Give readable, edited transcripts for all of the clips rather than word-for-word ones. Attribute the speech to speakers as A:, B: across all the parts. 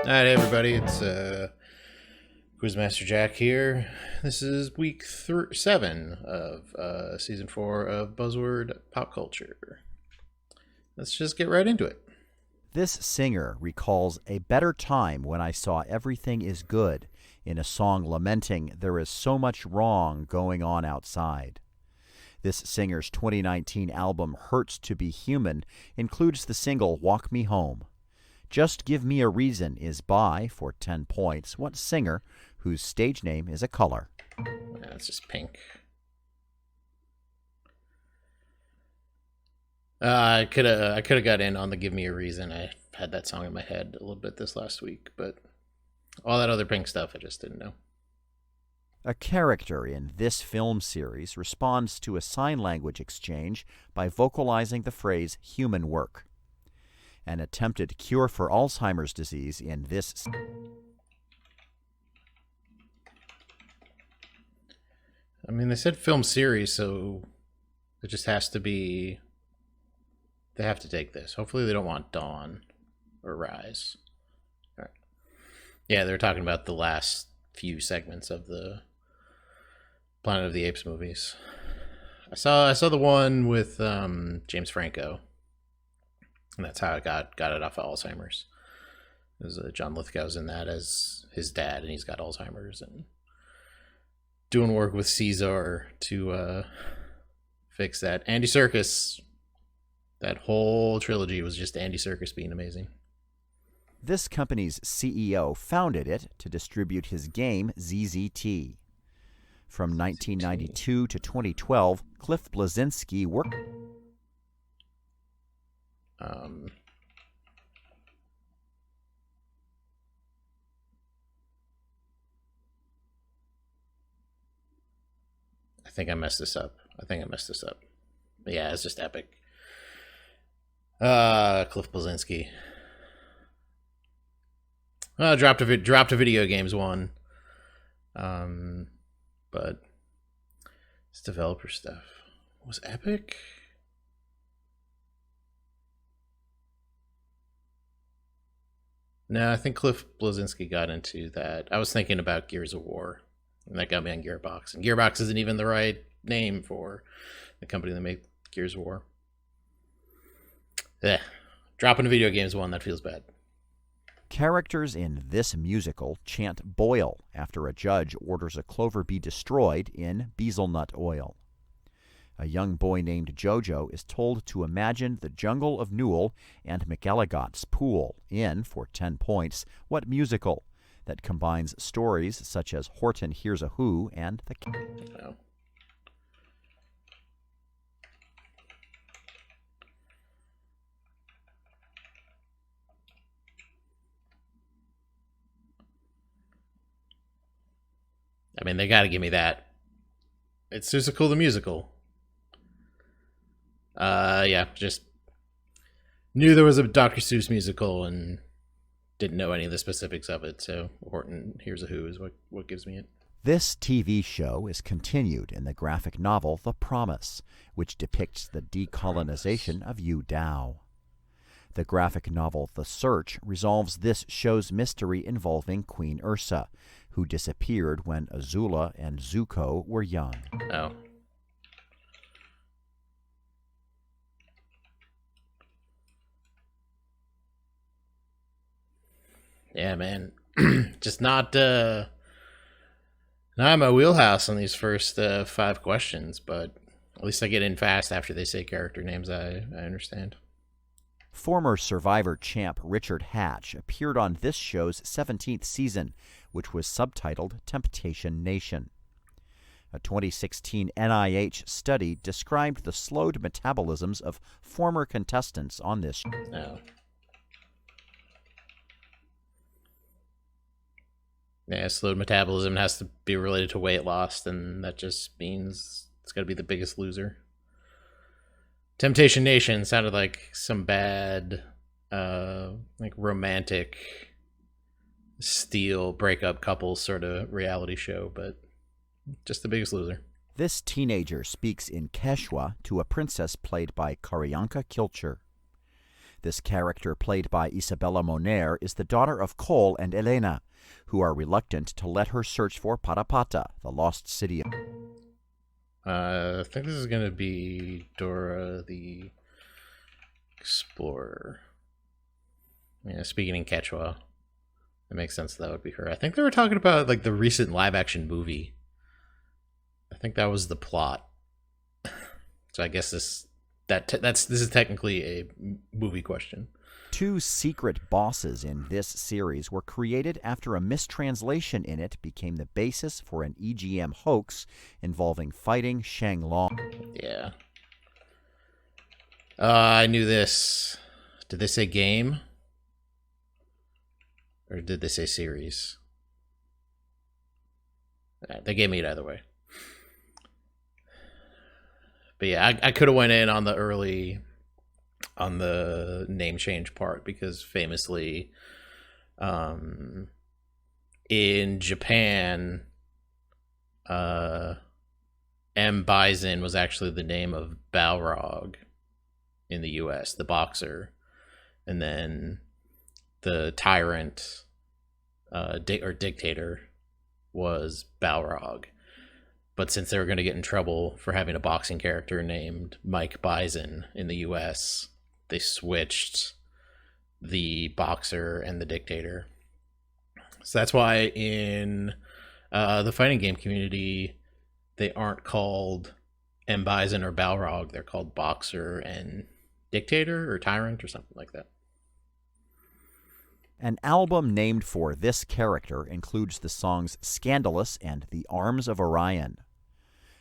A: All right, everybody, it's Quizmaster Jack here. This is week 7 of season 4 of Buzzword Pop Culture. Let's just get right into it.
B: This singer recalls a better time when I saw everything is good in a song lamenting there is so much wrong going on outside. This singer's 2019 album Hurts to Be Human includes the single Walk Me Home. Just Give Me a Reason is by, for 10 points, what singer whose stage name is a color?
A: It's just pink. I could have got in on the Give Me a Reason. I had that song in my head a little bit this last week, but all that other pink stuff I just didn't know.
B: A character in this film series responds to a sign language exchange by vocalizing the phrase human work. An attempted cure for Alzheimer's disease in this.
A: I mean, they said film series, so it just has to be. They have to take this. Hopefully, they don't want Dawn or Rise. All right. Yeah, they're talking about the last few segments of the Planet of the Apes movies. I saw the one with James Franco. And that's how I got it off of Alzheimer's. There's John Lithgow's in that as his dad, and he's got Alzheimer's and doing work with Caesar to fix that. Andy Serkis, that whole trilogy was just Andy Serkis being amazing.
B: This company's CEO founded it to distribute his game ZZT. From 1992 to 2012, Cliff Bleszinski worked.
A: I think I messed this up. But yeah, it's just epic. Cliff Bleszinski. Dropped a video games one. But it's developer stuff. Was epic? No, I think Cliff Bleszinski got into that. I was thinking about Gears of War, and that got me on Gearbox. And Gearbox isn't even the right name for the company that made Gears of War. Dropping a video games one, that feels bad.
B: Characters in this musical chant boil after a judge orders a clover be destroyed in Bezelnut oil. A young boy named Jojo is told to imagine the jungle of Newell and McElligot's pool in, for 10 points, what musical that combines stories such as Horton Hears a Who and The
A: Oh. I mean, they got to give me that. It's Seussical the Musical. Yeah, just knew there was a Dr. Seuss musical and didn't know any of the specifics of it. So Horton Hears a Who is what gives me it.
B: This TV show is continued in the graphic novel The Promise, which depicts the decolonization of Yu Dao. The graphic novel The Search resolves this show's mystery involving Queen Ursa, who disappeared when Azula and Zuko were young.
A: Oh. Yeah, man. Just not in my wheelhouse on these first 5 questions, but at least I get in fast after they say character names. I understand.
B: Former Survivor champ Richard Hatch appeared on this show's 17th season, which was subtitled Temptation Nation. A 2016 NIH study described the slowed metabolisms of former contestants on this show.
A: Oh. Yeah, slowed metabolism has to be related to weight loss, and that just means it's got to be the biggest loser. Temptation Nation sounded like some bad, like romantic steel breakup couples sort of reality show, but just the biggest loser.
B: This teenager speaks in Quechua to a princess played by Karyanka Kilcher. This character, played by Isabella Moner, is the daughter of Cole and Elena, who are reluctant to let her search for Parapata, the lost city.
A: I think this is going to be Dora the Explorer. Yeah, speaking in Quechua. It makes sense that would be her. I think they were talking about like the recent live action movie. I think that was the plot. So I guess this is technically a movie question.
B: 2 secret bosses in this series were created after a mistranslation in it became the basis for an EGM hoax involving fighting Shenglong.
A: Yeah. I knew this. Did they say game? Or did they say series? They gave me it either way. But yeah, I could have went in on the name change part because famously, in Japan, M. Bison was actually the name of Balrog in the U.S., the boxer, and then the tyrant or dictator was Balrog. But since they were going to get in trouble for having a boxing character named Mike Bison in the US, they switched the boxer and the dictator. So that's why in the fighting game community, they aren't called M. Bison or Balrog. They're called Boxer and Dictator or Tyrant or something like that.
B: An album named for this character includes the songs Scandalous and The Arms of Orion.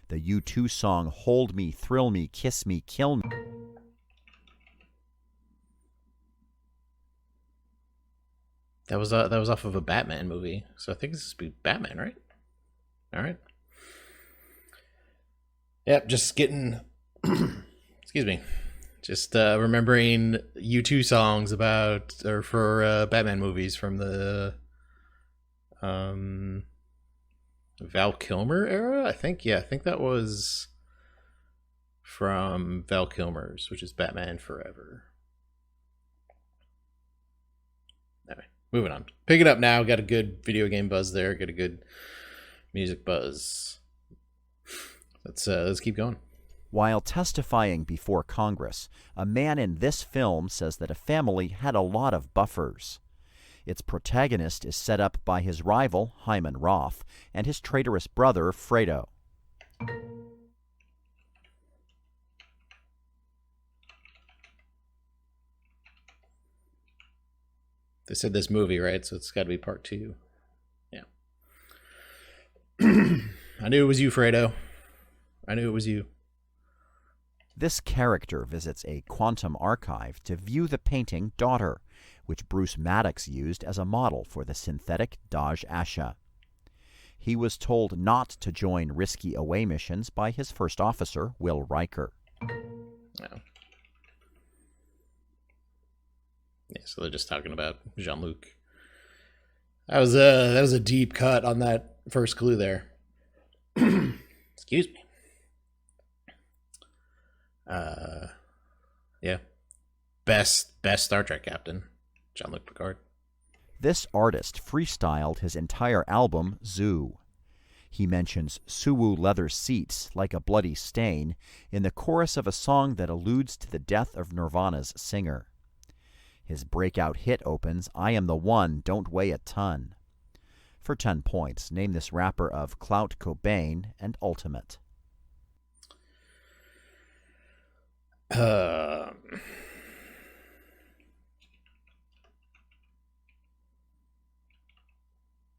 B: The U2 song Hold Me, Thrill Me, Kiss Me, Kill Me.
A: That was off of a Batman movie, so I think this is Batman, right? All right. Yep, just getting excuse me. Just remembering U2 songs for Batman movies from the Val Kilmer era, I think. Yeah, I think that was from Val Kilmer's, which is Batman Forever. Anyway, moving on. Pick it up now. Got a good video game buzz there. Got a good music buzz. Let's keep going.
B: While testifying before Congress, a man in this film says that a family had a lot of buffers. Its protagonist is set up by his rival, Hyman Roth, and his traitorous brother, Fredo.
A: They said this movie, right? So it's got to be part 2. Yeah. I knew it was you, Fredo. I knew it was you.
B: This character visits a quantum archive to view the painting Daughter, which Bruce Maddox used as a model for the synthetic Dodge Asha. He was told not to join risky away missions by his first officer, Will Riker.
A: Oh. Yeah, so they're just talking about Jean-Luc. That was a deep cut on that first clue there. Excuse me. Yeah. Best Star Trek captain, Jean-Luc Picard.
B: This artist freestyled his entire album, Zoo. He mentions Suwu leather seats like a bloody stain in the chorus of a song that alludes to the death of Nirvana's singer. His breakout hit opens, I Am the One, Don't Weigh a Ton. For 10 points, name this rapper of Clout Cobain and Ultimate.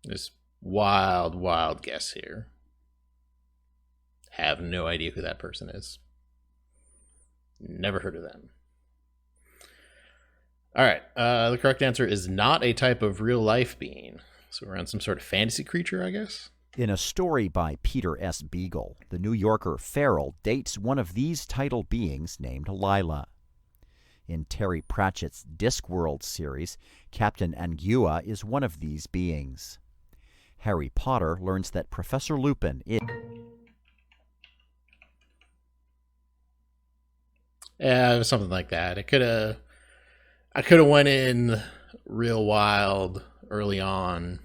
A: This wild guess here. Have no idea who that person is. Never heard of them. All right. The correct answer is not a type of real life being. So we're on some sort of fantasy creature, I guess.
B: In a story by Peter S. Beagle, the New Yorker Farrell dates one of these tidal beings named Lila. In Terry Pratchett's Discworld series, Captain Angua is one of these beings. Harry Potter learns that Professor Lupin is...
A: Yeah, something like that. It could have... I could have went in real wild early on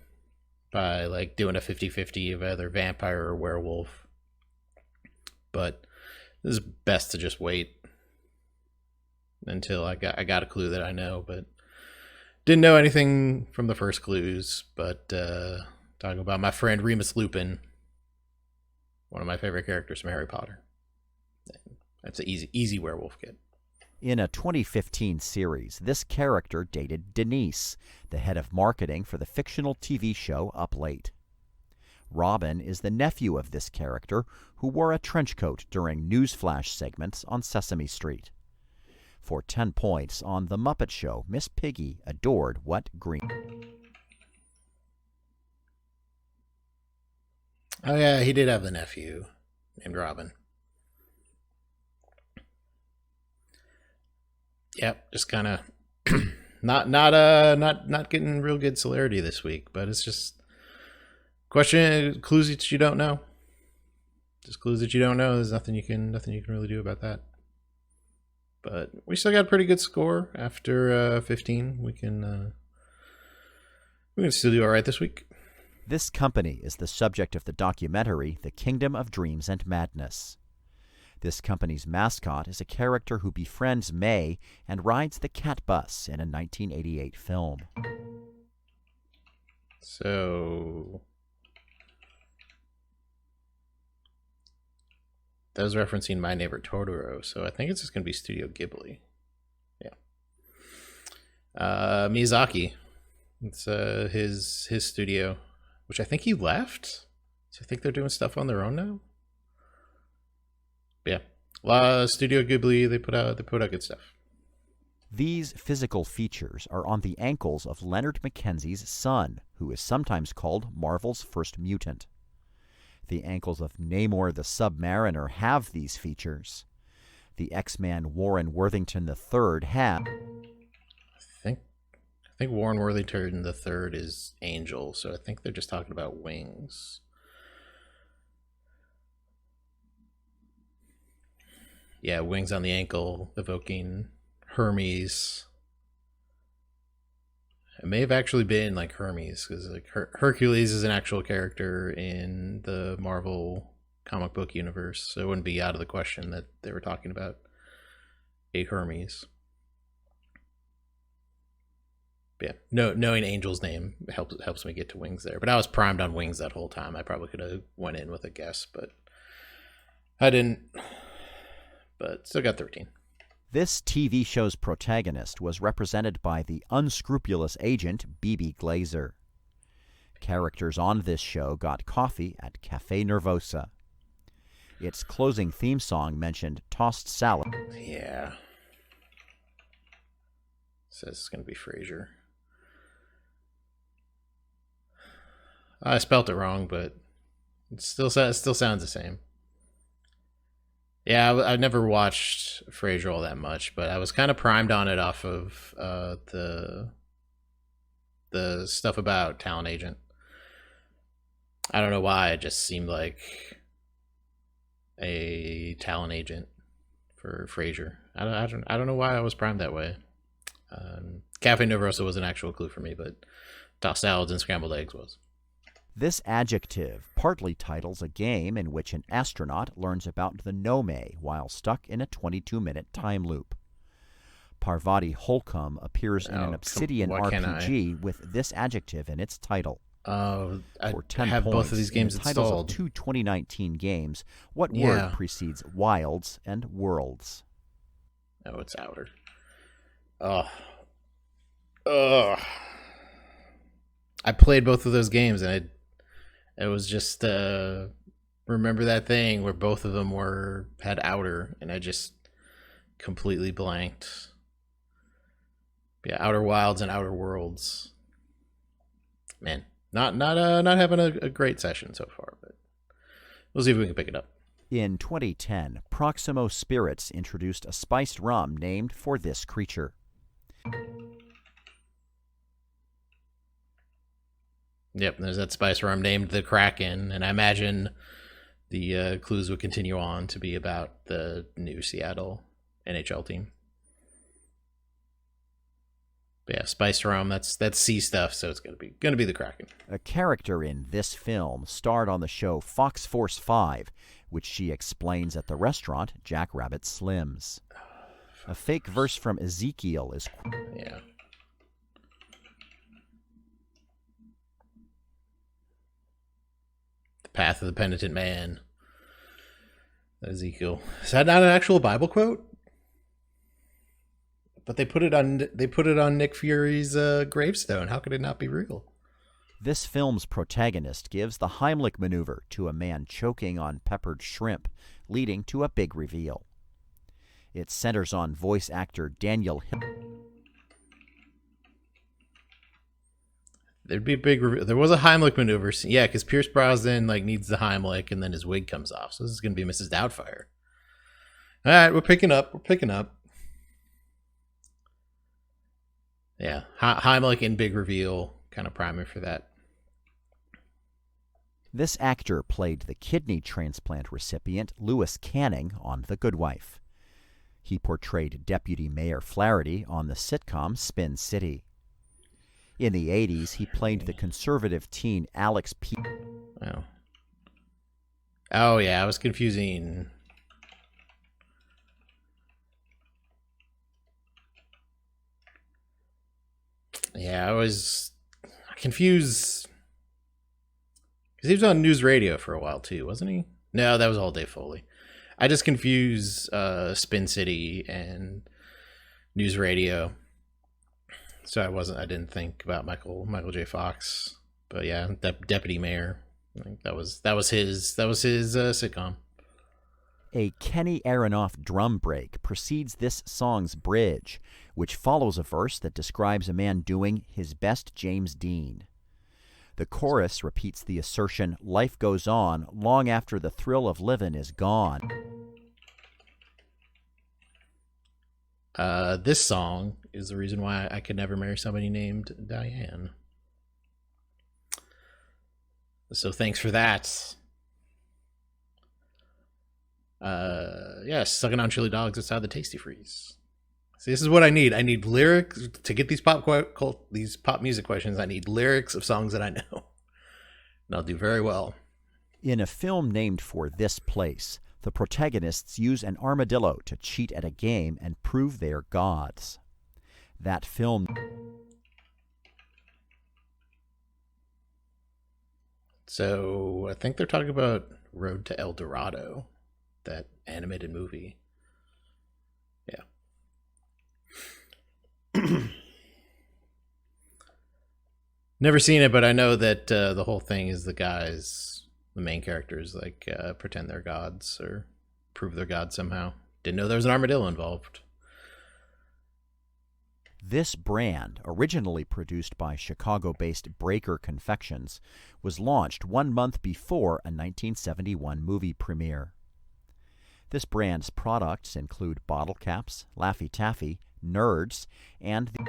A: by like doing a 50-50 of either vampire or werewolf. But it is best to just wait until I got a clue that I know, but didn't know anything from the first clues. But talking about my friend Remus Lupin, one of my favorite characters from Harry Potter. That's an easy werewolf kid.
B: In a 2015 series, this character dated Denise, the head of marketing for the fictional TV show Up Late. Robin is the nephew of this character who wore a trench coat during newsflash segments on Sesame Street. For 10 points on The Muppet Show, Miss Piggy adored what green?
A: Oh yeah, he did have a nephew named Robin. Yep, just kind of not getting real good celerity this week, but it's just clues that you don't know. Just clues that you don't know. There's nothing you can really do about that. But we still got a pretty good score after 15. We can still do all right this week.
B: This company is the subject of the documentary The Kingdom of Dreams and Madness. This company's mascot is a character who befriends May and rides the cat bus in a 1988 film.
A: So that was referencing My Neighbor Totoro, so I think it's just going to be Studio Ghibli. Yeah. Miyazaki. It's his studio, which I think he left. So I think they're doing stuff on their own now. Yeah. Studio Ghibli, they put out good stuff.
B: These physical features are on the ankles of Leonard Mackenzie's son, who is sometimes called Marvel's first mutant. The ankles of Namor the Submariner have these features. The X-Man Warren Worthington III have...
A: I think Warren Worthington III is Angel, so I think they're just talking about wings. Yeah, wings on the ankle, evoking Hermes. It may have actually been like Hermes, because like Hercules is an actual character in the Marvel comic book universe, so it wouldn't be out of the question that they were talking about a Hermes. But yeah, knowing Angel's name helps me get to wings there. But I was primed on wings that whole time. I probably could have went in with a guess, but I didn't. But still got 13.
B: This TV show's protagonist was represented by the unscrupulous agent Bibi Glazer. Characters on this show got coffee at Cafe Nervosa. Its closing theme song mentioned tossed salad.
A: Yeah. Says it's going to be Frasier. I spelt it wrong, but it still sounds the same. Yeah, I never watched Frasier all that much, but I was kind of primed on it off of the stuff about Talent Agent. I don't know why, it just seemed like a talent agent for Frasier. I don't know why I was primed that way. Cafe Nervosa was an actual clue for me, but tossed salads and scrambled eggs was.
B: This adjective partly titles a game in which an astronaut learns about the Nome while stuck in a 22-minute time loop. Parvati Holcomb appears in an Obsidian RPG with this adjective in its title.
A: I
B: For 10
A: have
B: points,
A: both of these games
B: in the titles
A: installed.
B: of two 2019 games, what word precedes Wilds and Worlds?
A: Oh, it's Outer. Ugh. I played both of those games, and it was just remember that thing where both of them had Outer, and I just completely blanked. Yeah, Outer Wilds and Outer Worlds. Man, not having a great session so far, but we'll see if we can pick it up.
B: In 2010, Proximo Spirits introduced a spiced rum named for this creature.
A: Yep, there's that spice rum named the Kraken, and I imagine the clues would continue on to be about the new Seattle NHL team. But yeah, spiced rum. That's sea stuff, so it's gonna be the Kraken.
B: A character in this film starred on the show Fox Force 5, which she explains at the restaurant Jack Rabbit Slim's. A fake verse from Ezekiel is...
A: Yeah. The path of the penitent man. Ezekiel. Is that not an actual Bible quote? But they put it on Nick Fury's gravestone. How could it not be real?
B: This film's protagonist gives the Heimlich maneuver to a man choking on peppered shrimp, leading to a big reveal. It centers on voice actor Daniel Hill.
A: There'd be a big reveal. There was a Heimlich maneuver. Yeah, because Pierce Brosnan needs the Heimlich, and then his wig comes off. So this is going to be Mrs. Doubtfire. All right, we're picking up. Yeah, Heimlich and big reveal, kind of priming for that.
B: This actor played the kidney transplant recipient Lewis Canning on The Good Wife. He portrayed Deputy Mayor Flaherty on the sitcom Spin City. In the 80s, he played the conservative teen Alex P.
A: Oh yeah, I was confusing. Yeah, I was confused because he was on news radio for a while too, wasn't he? No, that was all Dave Foley. I just confuse Spin City and news radio. So I didn't think about Michael J. Fox, but yeah, Deputy Mayor. I think that was his sitcom.
B: A Kenny Aronoff drum break precedes this song's bridge, which follows a verse that describes a man doing his best James Dean. The chorus repeats the assertion, "Life goes on long after the thrill of livin' is gone."
A: This song is the reason why I could never marry somebody named Diane. So thanks for that. Yeah, sucking on chili dogs outside the Tasty Freeze. See, this is what I need. I need lyrics to get these pop music questions. I need lyrics of songs that I know, and I'll do very well.
B: In a film named for this place, the protagonists use an armadillo to cheat at a game and prove they are gods. That film...
A: So I think they're talking about Road to El Dorado, that animated movie. Yeah. Never seen it, but I know that the whole thing is the main characters, pretend they're gods or prove they're gods somehow. Didn't know there was an armadillo involved.
B: This brand, originally produced by Chicago-based Breaker Confections, was launched 1 month before a 1971 movie premiere. This brand's products include bottle caps, Laffy Taffy, Nerds, and the...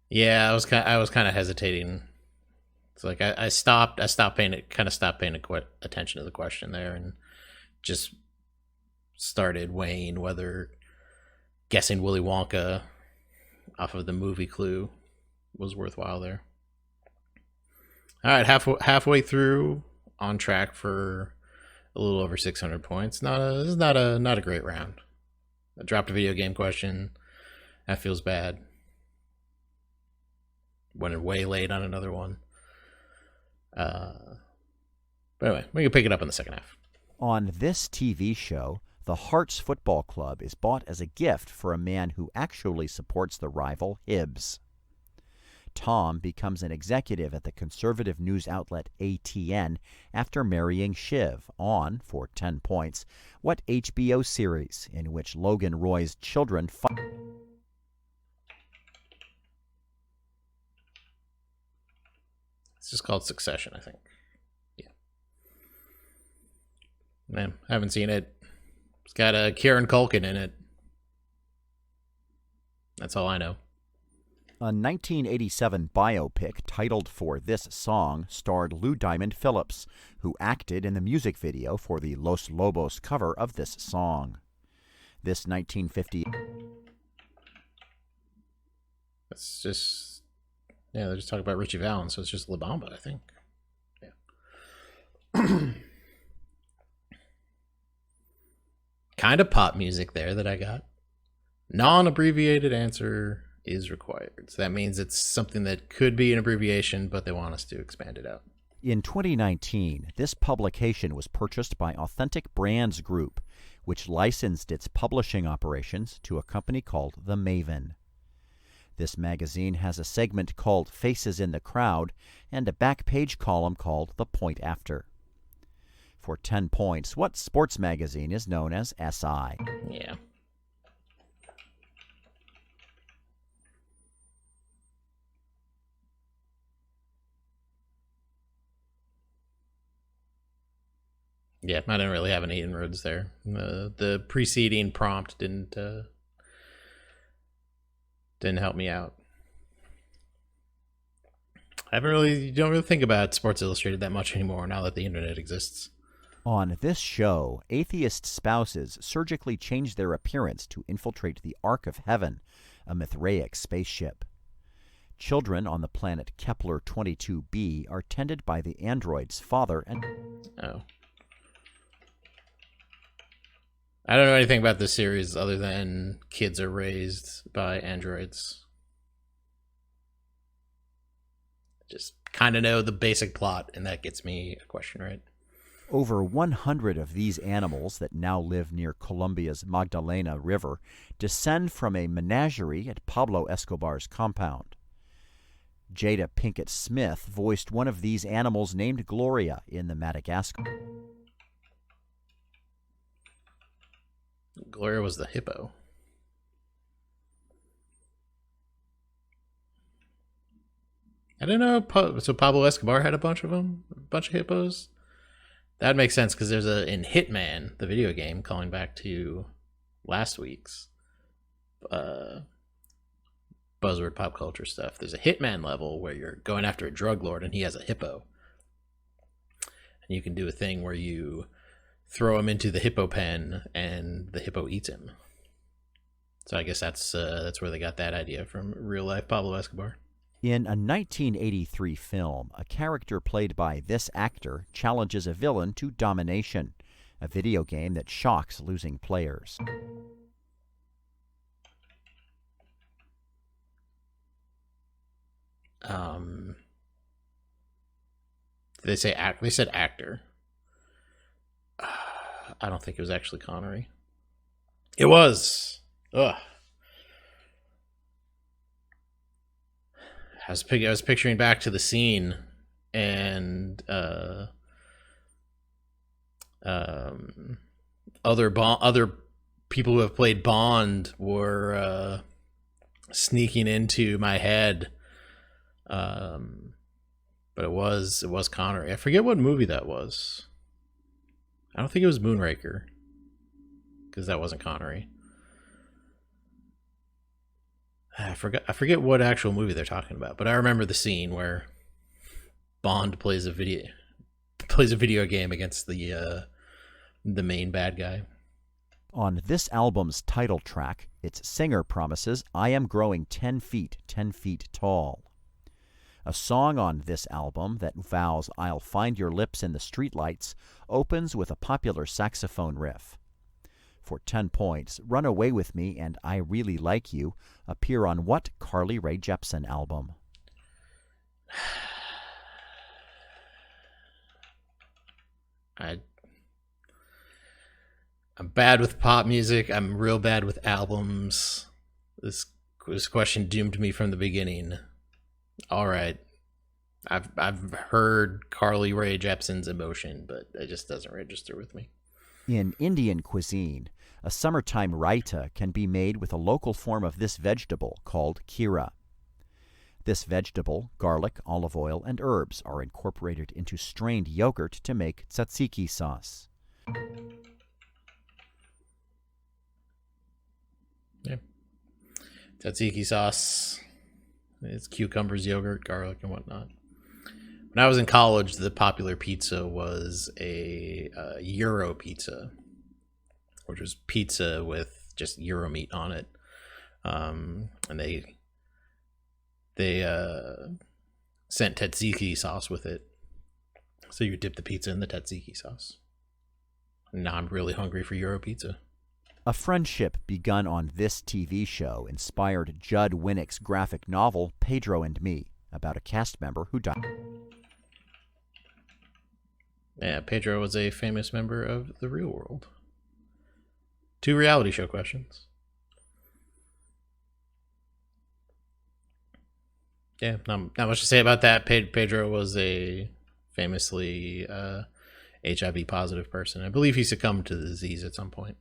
A: Yeah, I was kind of hesitating. It's like I stopped paying attention to the question there, and just started weighing whether guessing Willy Wonka off of the movie clue was worthwhile there. All right, halfway through, on track for a little over 600 points. This is not a great round. I dropped a video game question. That feels bad. Went way late on another one. But anyway, we can pick it up in the second half.
B: On this TV show, the Hearts Football Club is bought as a gift for a man who actually supports the rival Hibs. Tom becomes an executive at the conservative news outlet ATN after marrying Shiv on, for 10 points, what HBO series in which Logan Roy's children fight?
A: It's just called Succession, I think. Yeah. Man, haven't seen it. It's got Kieran Culkin in it. That's all I know.
B: A 1987 biopic titled for this song starred Lou Diamond Phillips, who acted in the music video for the Los Lobos cover of this song. This 1950.
A: That's just, yeah, they're just talking about Richie Valens, so it's just La Bamba, I think. Yeah. Kind of pop music there that I got. Non-abbreviated answer is required. So that means it's something that could be an abbreviation, but they want us to expand it out.
B: In 2019, this publication was purchased by Authentic Brands Group, which licensed its publishing operations to a company called The Maven. This magazine has a segment called Faces in the Crowd and a back page column called The Point After. For 10 points, what sports magazine is known as SI?
A: Yeah. Yeah, I didn't really have any inroads there. The preceding prompt didn't help me out. You don't really think about Sports Illustrated that much anymore now that the internet exists.
B: On this show, atheist spouses surgically change their appearance to infiltrate the Ark of Heaven, a Mithraic spaceship. Children on the planet Kepler 22b are tended by the android's father and...
A: Oh. I don't know anything about this series other than kids are raised by androids. Just kind of know the basic plot, and that gets me a question right.
B: Over 100 of these animals that now live near Colombia's Magdalena River descend from a menagerie at Pablo Escobar's compound. Jada Pinkett Smith voiced one of these animals named Gloria in the Madagascar.
A: Gloria was the hippo. I don't know. So Pablo Escobar had a bunch of them? A bunch of hippos? That makes sense because there's in Hitman, the video game, calling back to last week's Buzzword pop culture stuff. There's a Hitman level where you're going after a drug lord and he has a hippo. And you can do a thing where you throw him into the hippo pen and the hippo eats him. So I guess that's where they got that idea from, real life Pablo Escobar.
B: In a 1983 film, a character played by this actor challenges a villain to domination, a video game that shocks losing players.
A: They say they said actor. I don't think it was actually Connery. It was. Ugh. I was picturing back to the scene, and other people who have played Bond were sneaking into my head. But it was Connery. I forget what movie that was. I don't think it was Moonraker, because that wasn't Connery. I forget what actual movie they're talking about, but I remember the scene where Bond plays a video game against the main bad guy.
B: On this album's title track, its singer promises, "I am growing 10 feet tall." A song on this album that vows "I'll find your lips in the streetlights" opens with a popular saxophone riff. For 10 points, "Run Away With Me" and "I Really Like You" appear on what Carly Rae Jepsen album?
A: I'm bad with pop music. I'm real bad with albums. This question doomed me from the beginning. All right. I've heard Carly Rae Jepsen's Emotion, but it just doesn't register with me.
B: In Indian cuisine, a summertime raita can be made with a local form of this vegetable called kheera. This vegetable, garlic, olive oil, and herbs are incorporated into strained yogurt to make tzatziki sauce.
A: Yeah. Tzatziki sauce. It's cucumbers, yogurt, garlic, and whatnot. When I was in college, the popular pizza was a Euro pizza, which was pizza with just Euro meat on it. And they sent tzatziki sauce with it, so you dip the pizza in the tzatziki sauce. Now I'm really hungry for Euro pizza.
B: A friendship begun on this TV show inspired Judd Winnick's graphic novel Pedro and Me, about a cast member who died.
A: Yeah, Pedro was a famous member of the real world. 2 reality show questions. Yeah, not much to say about that. Pedro was a famously HIV positive person. I believe he succumbed to the disease at some point.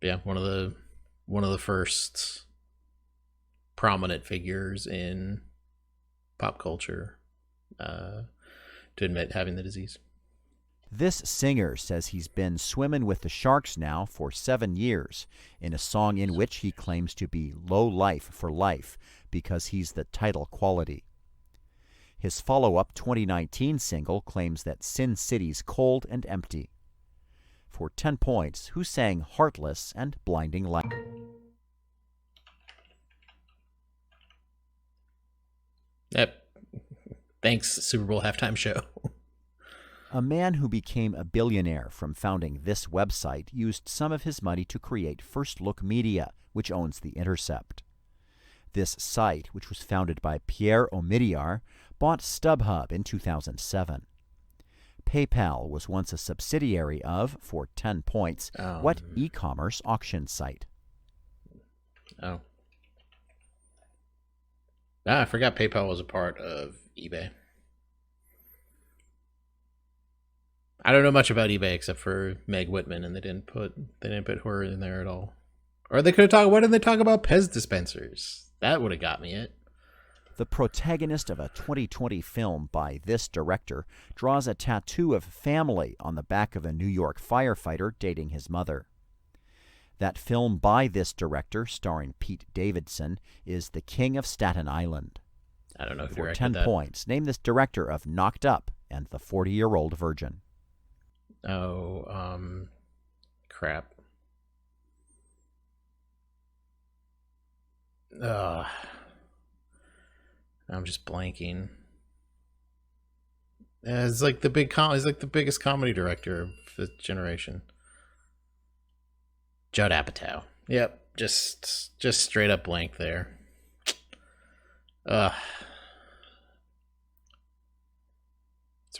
A: Yeah, one of the first prominent figures in pop culture to admit having the disease.
B: This singer says he's been swimming with the sharks now for 7 years, in a song in which he claims to be low life for life because he's the title quality. His follow-up 2019 single claims that Sin City's cold and empty. For 10 points, who sang Heartless and Blinding Light?
A: Yep. Thanks, Super Bowl halftime show.
B: A man who became a billionaire from founding this website used some of his money to create First Look Media, which owns The Intercept. This site, which was founded by Pierre Omidyar, bought StubHub in 2007. PayPal was once a subsidiary of, for 10 points, what e-commerce auction site?
A: Oh. I forgot PayPal was a part of eBay. I don't know much about eBay except for Meg Whitman, and they didn't put her in there at all. Or they could have talked. Why didn't they talk about Pez dispensers? That would have got me it.
B: The protagonist of a 2020 film by this director draws a tattoo of family on the back of a New York firefighter dating his mother. That film by this director, starring Pete Davidson, is The King of Staten Island.
A: I don't know who
B: For
A: directed
B: 10
A: that.
B: points, name this director of Knocked Up and The 40-Year-Old Virgin.
A: Oh, crap. I'm just blanking. It's like the he's like the biggest comedy director of the generation. Judd Apatow. Yep, just straight up blank there.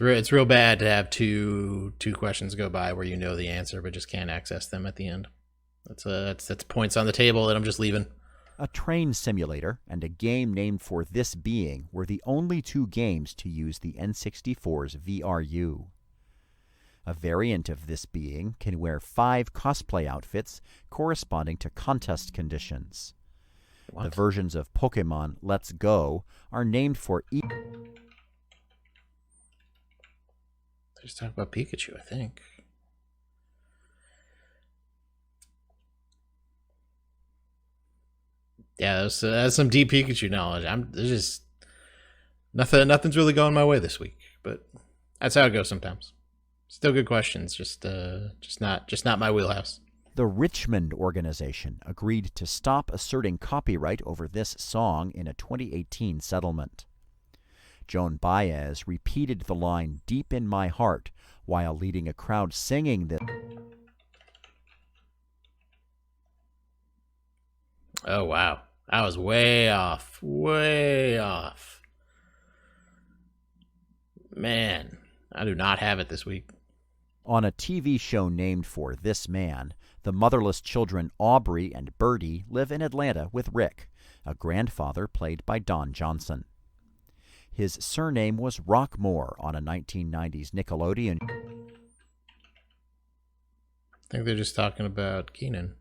A: It's real bad to have two questions go by where you know the answer but just can't access them at the end. That's points on the table that I'm just leaving.
B: A train simulator and a game named for this being were the only 2 games to use the N64's VRU. A variant of this being can wear 5 cosplay outfits corresponding to contest conditions.
A: What?
B: The versions of Pokemon Let's Go are named for each.
A: Let's talk about Pikachu, I think. Yeah, that's some deep Pikachu knowledge. There's just nothing's really going my way this week, but that's how it goes sometimes. Still good questions, just not my wheelhouse.
B: The Richmond organization agreed to stop asserting copyright over this song in a 2018 settlement. Joan Baez repeated the line "Deep in My Heart" while leading a crowd singing this.
A: Oh, wow. I was way off. Way off. Man, I do not have it this week.
B: On a TV show named for this man, the motherless children Aubrey and Birdie live in Atlanta with Rick, a grandfather played by Don Johnson. His surname was Rockmore on a 1990s Nickelodeon.
A: I think they're just talking about Keenan.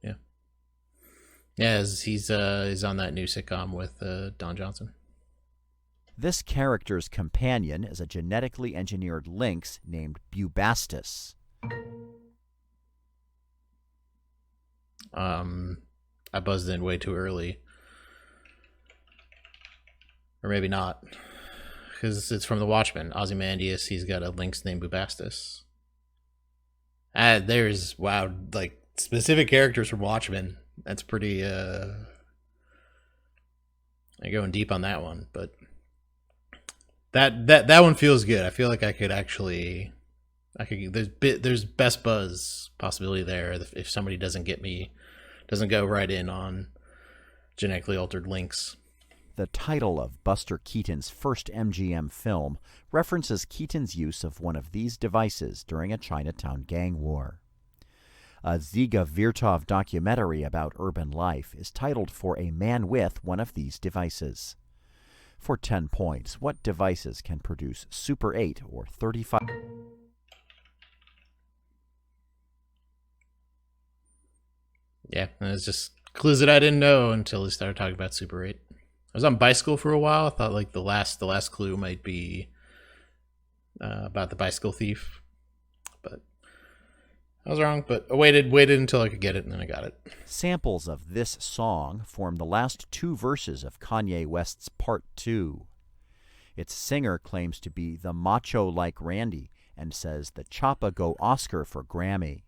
A: Yeah. Yeah, he's on that new sitcom with Don Johnson.
B: This character's companion is a genetically engineered lynx named Bubastis.
A: I buzzed in way too early. Or maybe not. Because it's from The Watchmen. Ozymandias, he's got a lynx named Bubastis. There's wow, like specific characters from Watchmen. That's pretty. I'm going deep on that one, but that one feels good. I feel like I could actually. I could. There's best buzz possibility there if somebody doesn't go right in on genetically altered links.
B: The title of Buster Keaton's first MGM film references Keaton's use of one of these devices during a Chinatown gang war. A Ziga Vertov documentary about urban life is titled For a Man with One of These Devices. For 10 points, what devices can produce Super 8 or 35?
A: Yeah, it's just clues that I didn't know until we started talking about Super 8. I was on bicycle for a while. I thought like the last clue might be about the bicycle thief, but I was wrong. But I waited until I could get it, and then I got it.
B: Samples of this song form the last two verses of Kanye West's Part 2. Its singer claims to be the macho-like Randy and says the Choppa go Oscar for Grammy.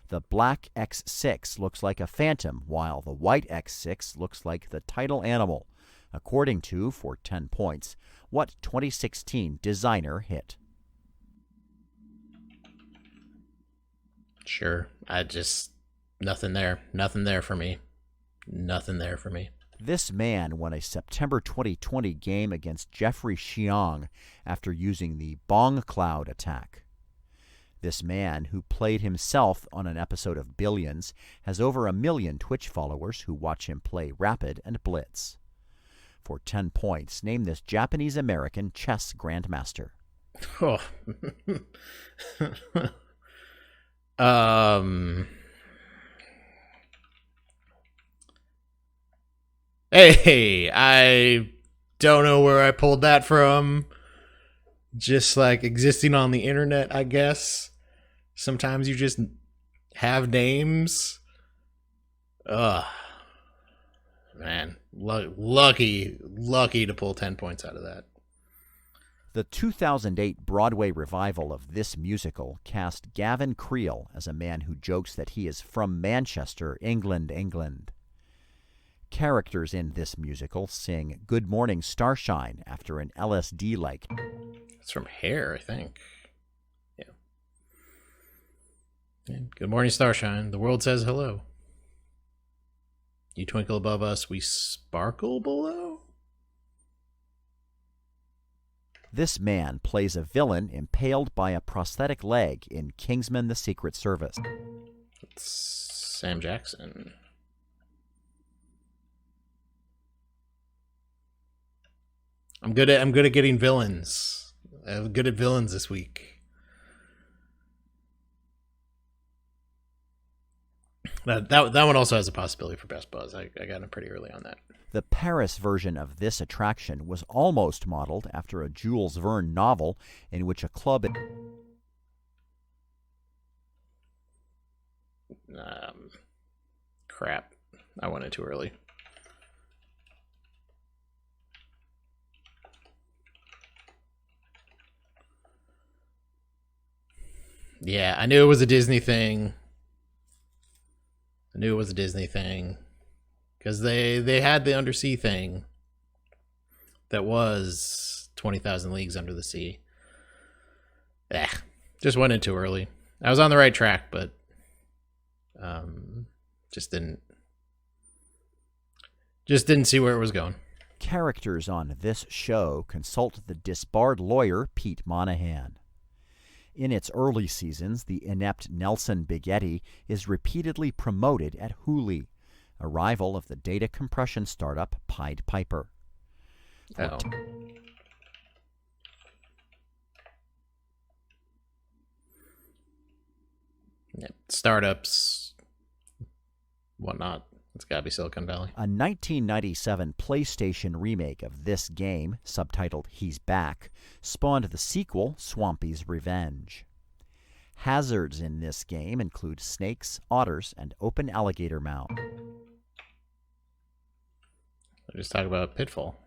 B: The black X6 looks like a phantom, while the white X6 looks like the title animal, according to, for 10 points, what 2016 designer hit?
A: Sure. Nothing there. Nothing there for me. Nothing there for me.
B: This man won a September 2020 game against Jeffrey Xiong after using the Bong Cloud attack. This man, who played himself on an episode of Billions, has over 1 million Twitch followers who watch him play Rapid and Blitz. For 10 points, name this Japanese-American chess grandmaster.
A: Oh. Hey, I don't know where I pulled that from. Just like existing on the internet, I guess. Sometimes you just have names. Ugh. Man, lucky to pull 10 points out of that.
B: The 2008 Broadway revival of this musical cast Gavin Creel as a man who jokes that he is from Manchester, England. Characters in this musical sing Good Morning Starshine after an LSD-like.
A: It's from Hair, I think. Yeah. And Good Morning Starshine. The world says hello. You twinkle above us, we sparkle below.
B: This man plays a villain impaled by a prosthetic leg in Kingsman: The Secret Service.
A: It's Sam Jackson. I'm good at getting villains. I'm good at villains this week. That one also has a possibility for Best Buzz. I got it pretty early on that.
B: The Paris version of this attraction was almost modeled after a Jules Verne novel in which a club...
A: Crap. I went it too early. Yeah, I knew it was a Disney thing. Because they had the undersea thing that was 20,000 Leagues Under the Sea. Just went in too early. I was on the right track, but just didn't see where it was going.
B: Characters on this show consult the disbarred lawyer Pete Monahan. In its early seasons, the inept Nelson Bighetti is repeatedly promoted at Hooli, a rival of the data compression startup Pied Piper.
A: Oh. Yeah, startups, whatnot. It's gotta be Silicon Valley.
B: A 1997 PlayStation remake of this game, subtitled He's Back, spawned the sequel, Swampy's Revenge. Hazards in this game include snakes, otters, and open alligator mouth.
A: They're just talking about Pitfall.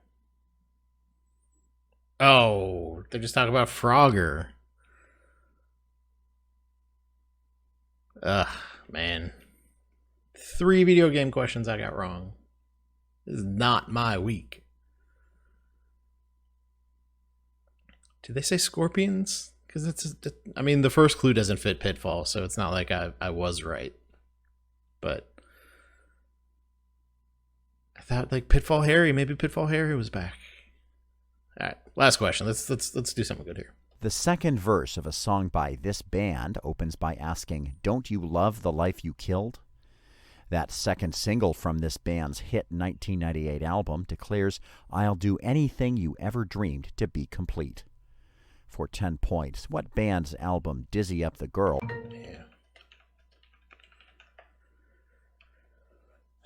A: Oh, they're just talking about Frogger. Ugh, man. 3 video game questions I got wrong. This is not my week. Did they say scorpions? Because I mean, the first clue doesn't fit Pitfall, so it's not like I was right. But I thought like Pitfall Harry, maybe Pitfall Harry was back. All right, last question. Let's do something good here.
B: The second verse of a song by this band opens by asking, "Don't you love the life you killed?" That second single from this band's hit 1998 album declares, "I'll do anything you ever dreamed to be complete." For 10 points, what band's album Dizzy Up the Girl?
A: Yeah.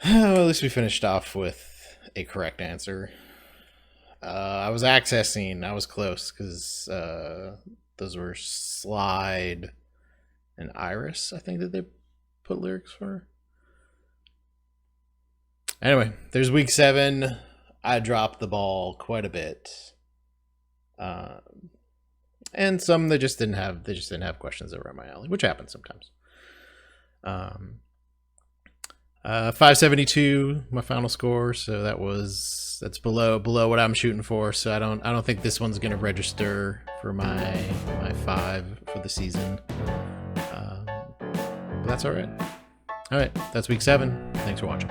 A: Well, at least we finished off with a correct answer. I was accessing. I was close because those were Slide and Iris, I think, that they put lyrics for. Anyway, there's week 7. I dropped the ball quite a bit. And some they just didn't have questions that were on my alley, which happens sometimes. 572, my final score, so that's below what I'm shooting for. So I don't think this one's gonna register for my 5 for the season. But that's all right. All right, that's week 7. Thanks for watching.